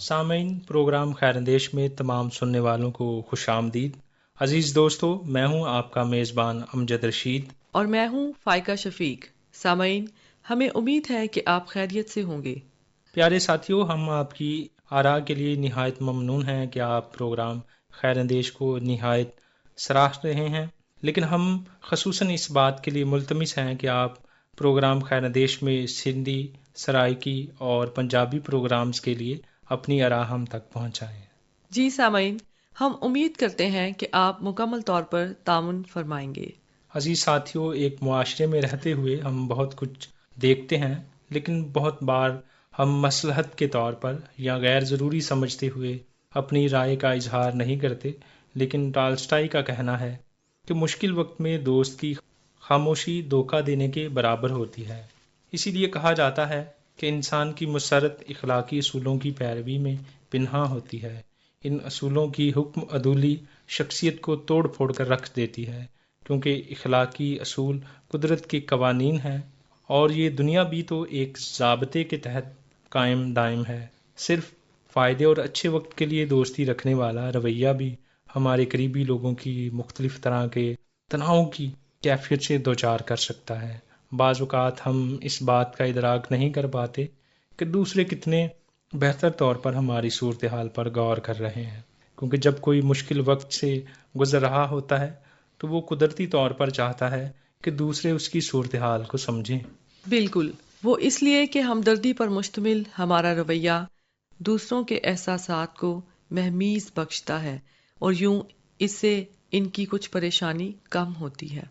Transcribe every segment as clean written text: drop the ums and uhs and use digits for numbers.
سامعین، پروگرام خیراندیش میں تمام سننے والوں کو خوش آمدید۔ عزیز دوستو، میں ہوں آپ کا میزبان امجد رشید اور میں ہوں فائقہ شفیق۔ سامعین، ہمیں امید ہے کہ آپ خیریت سے ہوں گے۔ پیارے ساتھیو، ہم آپ کی آراء کے لیے نہایت ممنون ہیں کہ آپ پروگرام خیراندیش کو نہایت سراہ رہے ہیں، لیکن ہم خصوصاً اس بات کے لیے ملتمس ہیں کہ آپ پروگرام خیراندیش میں سندھی، سرائیکی اور پنجابی پروگرامز کے لیے اپنی آراء ہم تک پہنچائیں۔ جی سامعین، ہم امید کرتے ہیں کہ آپ مکمل طور پر تعاون فرمائیں گے۔ عزیز ساتھیو، ایک معاشرے میں رہتے ہوئے ہم بہت کچھ دیکھتے ہیں، لیکن بہت بار ہم مصلحت کے طور پر یا غیر ضروری سمجھتے ہوئے اپنی رائے کا اظہار نہیں کرتے، لیکن ٹالسٹائی کا کہنا ہے کہ مشکل وقت میں دوست کی خاموشی دھوکہ دینے کے برابر ہوتی ہے۔ اسی لیے کہا جاتا ہے کہ انسان کی مسرت اخلاقی اصولوں کی پیروی میں پنہاں ہوتی ہے۔ ان اصولوں کی حکم عدولی شخصیت کو توڑ پھوڑ کر رکھ دیتی ہے، کیونکہ اخلاقی اصول قدرت کے قوانین ہیں اور یہ دنیا بھی تو ایک ضابطے کے تحت قائم دائم ہے۔ صرف فائدے اور اچھے وقت کے لیے دوستی رکھنے والا رویہ بھی ہمارے قریبی لوگوں کی مختلف طرح کے تناؤ کی کیفیت سے دوچار کر سکتا ہے۔ بعض اوقات ہم اس بات کا ادراک نہیں کر پاتے کہ دوسرے کتنے بہتر طور پر ہماری صورتحال پر غور کر رہے ہیں، کیونکہ جب کوئی مشکل وقت سے گزر رہا ہوتا ہے تو وہ قدرتی طور پر چاہتا ہے کہ دوسرے اس کی صورتحال کو سمجھیں۔ بالکل، وہ اس لیے کہ ہمدردی پر مشتمل ہمارا رویہ دوسروں کے احساسات کو مہمیز بخشتا ہے اور یوں اس سے ان کی کچھ پریشانی کم ہوتی ہے۔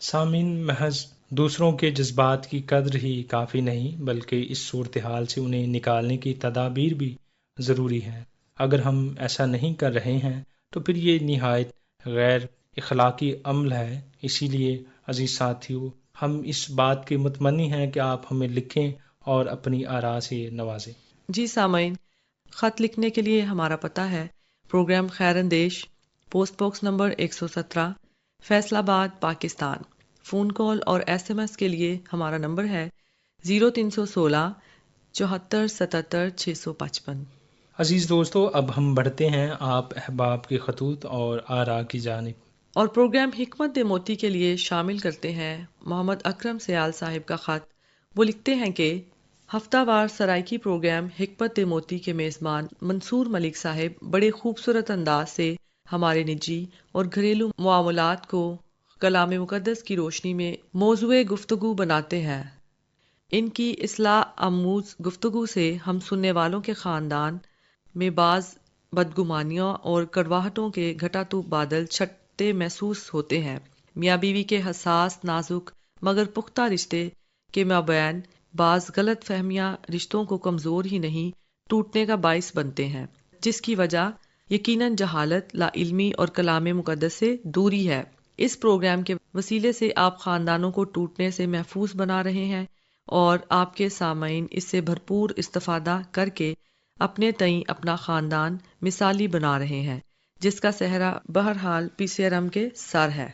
سامعین، محض دوسروں کے جذبات کی قدر ہی کافی نہیں، بلکہ اس صورتحال سے انہیں نکالنے کی تدابیر بھی ضروری ہیں۔ اگر ہم ایسا نہیں کر رہے ہیں تو پھر یہ نہایت غیر اخلاقی عمل ہے۔ اسی لیے عزیز ساتھیو، ہم اس بات کے متمنی ہیں کہ آپ ہمیں لکھیں اور اپنی آراء سے نوازیں۔ جی سامعین، خط لکھنے کے لیے ہمارا پتہ ہے پروگرام خیراندیش، post box number 117، Faisalabad, Pakistan. Phone call اور SMS کے لیے ہمارا نمبر ہے 0316 74 77 655۔ عزیز دوستو، اب ہم بڑھتے ہیں آپ احباب کے خطوط اور آراء کی جانب۔ اور پروگرام حکمت موتی کے لیے شامل کرتے ہیں محمد اکرم سیال صاحب کا خط۔ وہ لکھتے ہیں کہ ہفتہ وار سرائیکی پروگرام حکمت موتی کے میزبان منصور ملک صاحب بڑے خوبصورت انداز سے ہمارے نجی اور گھریلو معاملات کو کلام مقدس کی روشنی میں موضوع گفتگو بناتے ہیں۔ ان کی اصلاح آموز گفتگو سے ہم سننے والوں کے خاندان میں بعض بدگمانیوں اور کڑواہٹوں کے گھٹاطو بادل چھٹتے محسوس ہوتے ہیں۔ میاں بیوی کے حساس، نازک مگر پختہ رشتے کے مابین بعض غلط فہمیاں رشتوں کو کمزور ہی نہیں ٹوٹنے کا باعث بنتے ہیں، جس کی وجہ یقیناً جہالت، لا علمی اور کلام مقدس سے دوری ہے۔ اس پروگرام کے وسیلے سے آپ خاندانوں کو ٹوٹنے سے محفوظ بنا رہے ہیں اور آپ کے سامعین اس سے بھرپور استفادہ کر کے اپنے تئیں اپنا خاندان مثالی بنا رہے ہیں، جس کا صحرا بہرحال PCRM کے سر ہے۔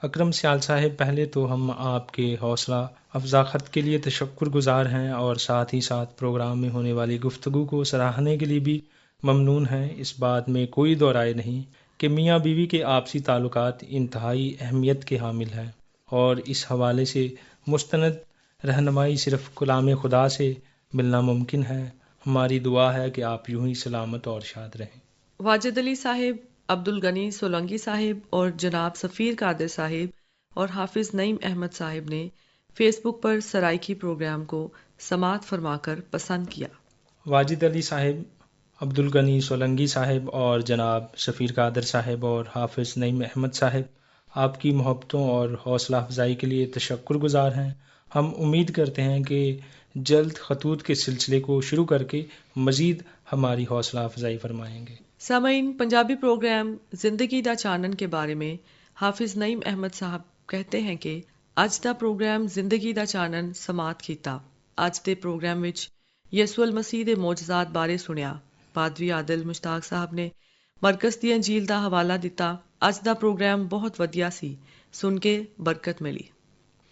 اکرم سیال صاحب، پہلے تو ہم آپ کے حوصلہ افزا خط کے لیے تشکر گزار ہیں اور ساتھ ہی ساتھ پروگرام میں ہونے والی گفتگو کو سراہنے کے لیے بھی ممنون ہیں۔ اس بات میں کوئی دو رائے نہیں کہ میاں بیوی کے آپسی تعلقات انتہائی اہمیت کے حامل ہیں، اور اس حوالے سے مستند رہنمائی صرف کلام خدا سے ملنا ممکن ہے۔ ہماری دعا ہے کہ آپ یوں ہی سلامت اور شاد رہیں۔ واجد علی صاحب، عبد الغنی سولنگی صاحب اور جناب سفیر قادر صاحب اور حافظ نعیم احمد صاحب نے فیس بک پر سرائیکی پروگرام کو سماعت فرما کر پسند کیا۔ واجد علی صاحب، عبد الغنی سولنگی صاحب اور جناب سفیر قادر صاحب اور حافظ نعیم احمد صاحب، آپ کی محبتوں اور حوصلہ افزائی کے لیے تشکر گزار ہیں۔ ہم امید کرتے ہیں کہ جلد خطوط کے سلسلے کو شروع کر کے مزید ہماری حوصلہ افزائی فرمائیں گے۔ سامعین، پنجابی پروگرام زندگی دا چانن کے بارے میں حافظ نعیم احمد صاحب کہتے ہیں کہ اج دا پروگرام زندگی دا چانن سماعت کیتا۔ اج دے پروگرام وچ یسوع المسیح دے معجزات بارے سنیا۔ پادری عادل مشتاق صاحب نے مرکز دی انجیل دا حوالہ دیتا۔ اج دا پروگرام بہت ودیا سی، سن کے برکت ملی۔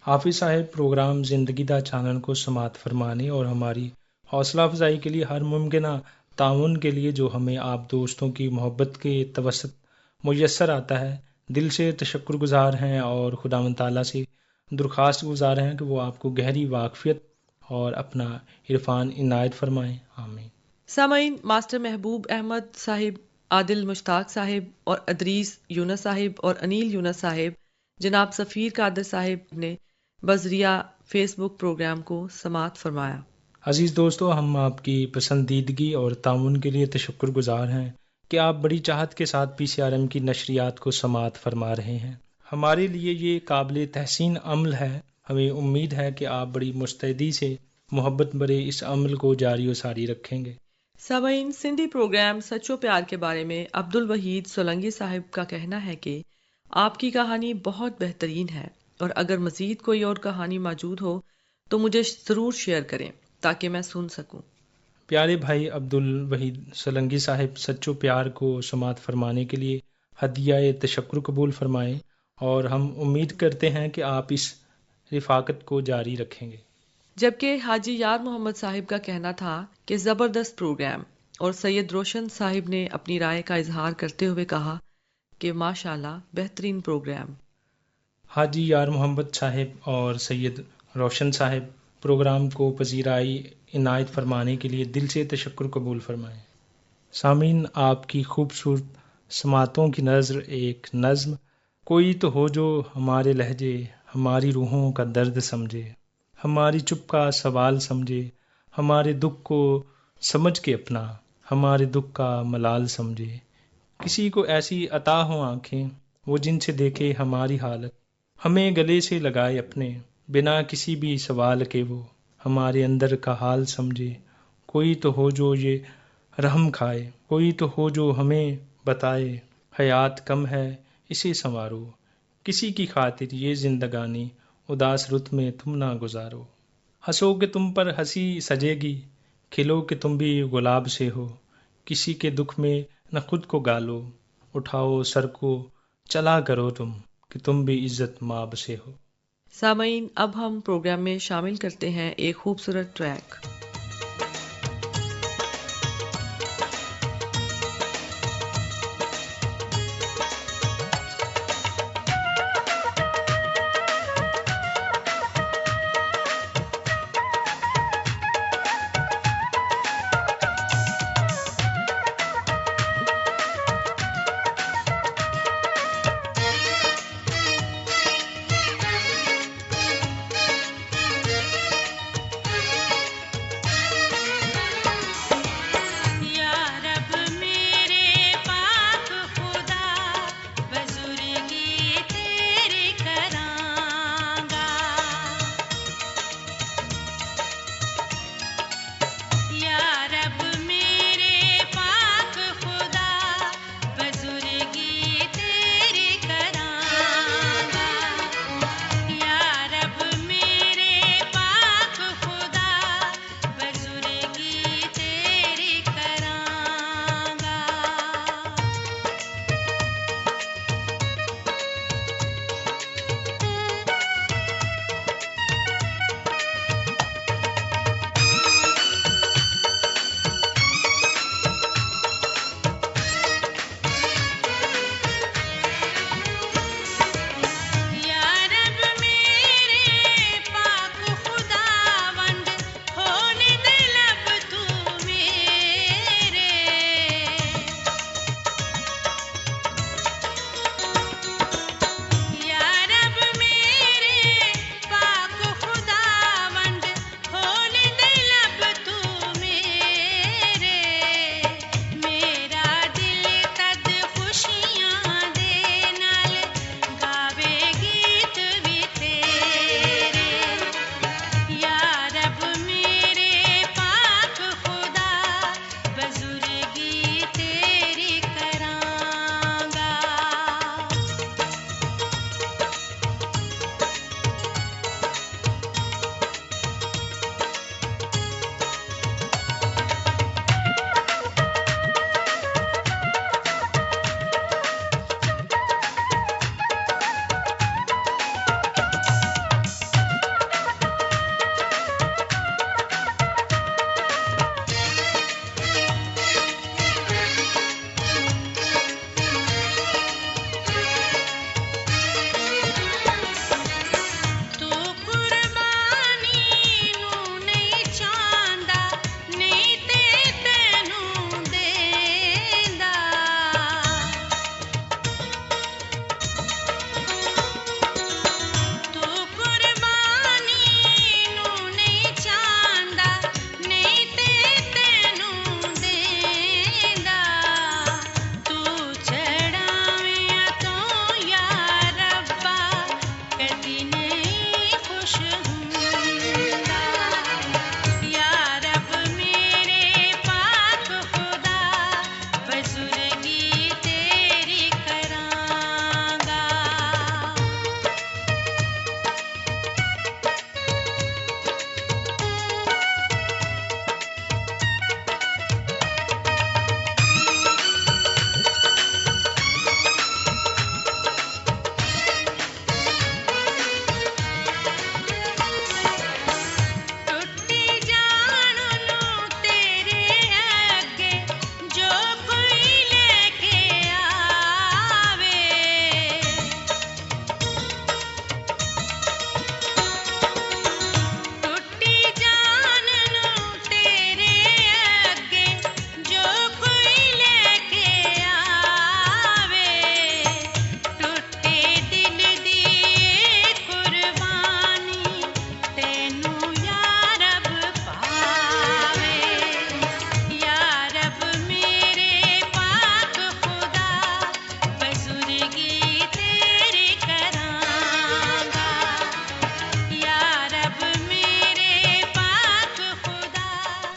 حافظ صاحب، پروگرام زندگی دا چانن کو سماعت فرمانے اور ہماری حوصلہ افزائی کے لیے ہر ممکنہ تعاون کے لیے جو ہمیں آپ دوستوں کی محبت کے توسط میسر آتا ہے، دل سے تشکر گزار ہیں اور خداوند تعالیٰ سے درخواست گزار ہیں کہ وہ آپ کو گہری واقفیت اور اپنا عرفان عنایت فرمائیں۔ آمین۔ سامعین، ماسٹر محبوب احمد صاحب، عادل مشتاق صاحب اور ادریس یونس صاحب اور انیل یونس صاحب، جناب سفیر قادر صاحب نے بذریعہ فیس بک پروگرام کو سماعت فرمایا۔ عزیز دوستو، ہم آپ کی پسندیدگی اور تعاون کے لیے تشکر گزار ہیں کہ آپ بڑی چاہت کے ساتھ پی سی آر ایم کی نشریات کو سماعت فرما رہے ہیں۔ ہمارے لیے یہ قابل تحسین عمل ہے۔ ہمیں امید ہے کہ آپ بڑی مستعدی سے محبت برے اس عمل کو جاری و ساری رکھیں گے۔ سامعین، سندھی پروگرام سچو پیار کے بارے میں عبد الوحید سولنگی صاحب کا کہنا ہے کہ آپ کی کہانی بہت بہترین ہے، اور اگر مزید کوئی اور کہانی موجود ہو تو مجھے ضرور شیئر کریں تاکہ میں سن سکوں۔ پیارے بھائی عبد الوحید سولنگی صاحب، سچو پیار کو سماعت فرمانے کے لیے ہدیہ تشکر قبول فرمائیں، اور ہم امید کرتے ہیں کہ آپ اس رفاقت کو جاری رکھیں گے۔ جبکہ حاجی یار محمد صاحب کا کہنا تھا کہ زبردست پروگرام، اور سید روشن صاحب نے اپنی رائے کا اظہار کرتے ہوئے کہا کہ ماشاءاللہ بہترین پروگرام۔ حاجی یار محمد صاحب اور سید روشن صاحب، پروگرام کو پذیرائی عنایت فرمانے کے لیے دل سے تشکر قبول فرمائیں۔ سامعین، آپ کی خوبصورت سماعتوں کی نظر ایک نظم کوئی تو ہو جو ہمارے لہجے، ہماری روحوں کا درد سمجھے، ہماری چپ کا سوال سمجھے، ہمارے دکھ کو سمجھ کے اپنا، ہمارے دکھ کا ملال سمجھے۔ کسی کو ایسی عطا ہوں آنکھیں وہ جن سے دیکھے ہماری حالت، ہمیں گلے سے لگائے اپنے بنا کسی بھی سوال کے، وہ ہمارے اندر کا حال سمجھے۔ کوئی تو ہو جو یہ رحم کھائے، کوئی تو ہو جو ہمیں بتائے حیات کم ہے اسے سنوارو، کسی کی خاطر یہ زندگانی اداس رت میں تم نہ گزارو۔ ہنسو کہ تم پر ہنسی سجے گی، کھلو کہ تم بھی گلاب سے ہو، کسی کے دکھ میں نہ خود کو گالو، اٹھاؤ سر کو چلا کرو تم، کہ تم بھی عزت مآب سے ہو۔ سامعین، اب ہم پروگرام میں شامل کرتے ہیں ایک خوبصورت ٹریک۔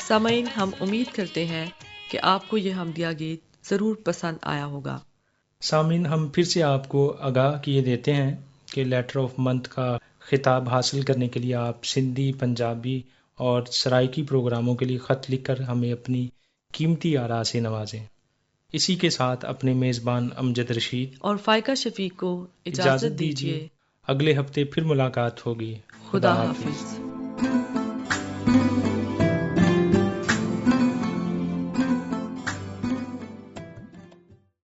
سامعین، ہم امید کرتے ہیں کہ آپ کو یہ حمدیہ گیت ضرور پسند آیا ہوگا۔ سامعین، ہم پھر سے آپ کو آگاہ کیے دیتے ہیں کہ لیٹر آف منتھ کا خطاب حاصل کرنے کے لیے آپ سندھی، پنجابی اور سرائیکی پروگراموں کے لیے خط لکھ کر ہمیں اپنی قیمتی آراء سے نوازیں۔ اسی کے ساتھ اپنے میزبان امجد رشید اور فائقہ شفیق کو اجازت دیجیے۔ اگلے ہفتے پھر ملاقات ہوگی۔ خدا حافظ۔